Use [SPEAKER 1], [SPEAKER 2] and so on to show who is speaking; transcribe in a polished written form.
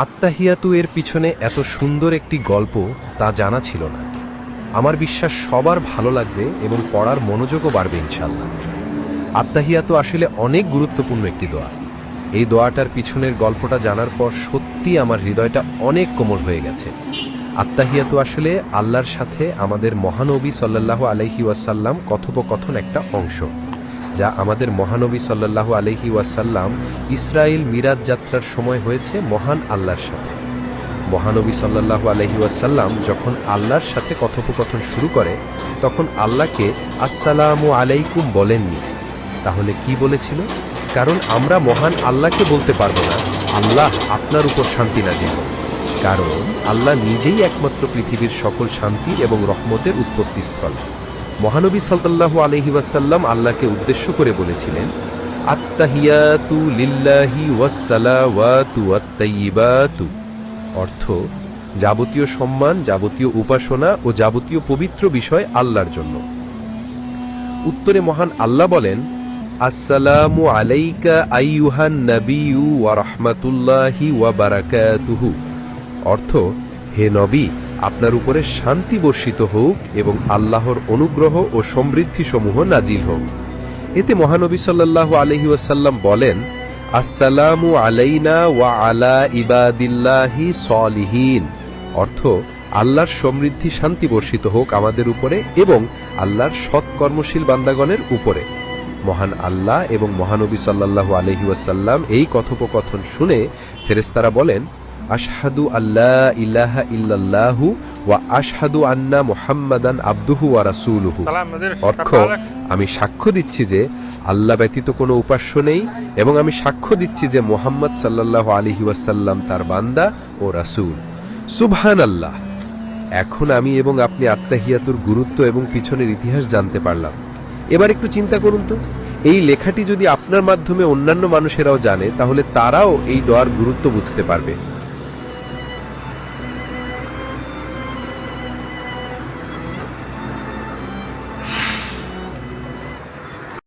[SPEAKER 1] আত্তাহিয়াতু এর পিছনে এত সুন্দর একটি গল্প তা জানা ছিল না। আমার বিশ্বাস সবার ভালো লাগবে এবং পড়ার মনোযোগও বাড়বে ইনশাল্লাহ। আত্তাহিয়াতু আসলে অনেক গুরুত্বপূর্ণ একটি দোয়া। এই দোয়াটার পিছনের গল্পটা জানার পর সত্যি আমার হৃদয়টা অনেক কোমল হয়ে গেছে। আত্তাহিয়াতু আসলে আল্লাহর সাথে আমাদের মহানবী সাল্লাল্লাহু আলাইহি ওয়াসাল্লাম কথোপকথন একটা অংশ, যা আমাদের মহানবী সাল্লাল্লাহু আলাইহি ওয়াসাল্লাম ইসরাইল মিরাজ যাত্রার সময় হয়েছে মহান আল্লাহর সাথে। মহানবী সাল্লাল্লাহু আলাইহি ওয়াসাল্লাম যখন আল্লাহর সাথে কথোপকথন শুরু করে তখন আল্লাহকে আসসালামু আলাইকুম বলেননি, তাহলে কি বলেছিল? কারণ আমরা মহান আল্লাহকে বলতে পারবো না আল্লাহ আপনার উপর শান্তি নাজিল হোক, কারণ আল্লাহ নিজেই একমাত্র পৃথিবীর সকল শান্তি এবং রহমতের উৎপত্তিস্থল। মহানবী সাল্লাল্লাহু আলাইহি ওয়াসাল্লাম আল্লাহকে উদ্দেশ্য করে বলেছিলেন, আত্তাহিয়াতু লিল্লাহি ওয়াসসালাওয়াতু ওয়াত-তাইয়্যিবাতু, অর্থ যাবতীয় সম্মান, যাবতীয় উপাসনা ও যাবতীয় পবিত্র বিষয় আল্লাহর জন্য। উত্তরে মহান আল্লাহ বলেন, আসসালামু আলাইকা আইয়ুহান নাবিয়্যু ওয়া রাহমাতুল্লাহি ওয়া বারাকাতুহু, অর্থ হে নবী, আপনার উপরে শান্তি বর্ষিত হোক এবং আল্লাহর অনুগ্রহ ও সমৃদ্ধিসমূহ নাজিল হোক। এতে মহানবী সাল্লাল্লাহু আলাইহি ওয়াসাল্লাম বলেন, আসসালামু আলাইনা ওয়া আলা ইবাদিল্লাহি সলিহিন, অর্থ আল্লাহর সমৃদ্ধি শান্তি বর্ষিত হোক আমাদের উপরে এবং আল্লাহর সৎ কর্মশীল বান্দাগণের উপরে। মহান আল্লাহ এবং মহানবী সাল্লাল্লাহু আলাইহি ওয়াসাল্লাম এই কথোপকথন শুনে ফেরেশতারা বলেন, আশহাদু আল্লা ইলাহা ইল্লাল্লাহু ওয়া আশহাদু আন্না মুহাম্মাদান আবদুহু ওয়া রাসূলুহু, অর্থ আমি সাক্ষ্য দিচ্ছি যে আল্লাহ ব্যতীত কোনো উপাস্য নেই এবং আমি সাক্ষ্য দিচ্ছি যে মুহাম্মদ সাল্লাল্লাহু আলাইহি ওয়াসাল্লাম তার বান্দা ও রাসূল। সুবহানাল্লাহ। এখন আমি এবং আপনি আত্তাহিয়াতুর গুরুত্ব এবং পিছনের ইতিহাস জানতে পারলাম। এবার একটু চিন্তা করুন তো, এই লেখাটি যদি আপনার মাধ্যমে অন্যান্য মানুষেরাও জানে তাহলে তারাও এই দোয়ার গুরুত্ব বুঝতে পারবে।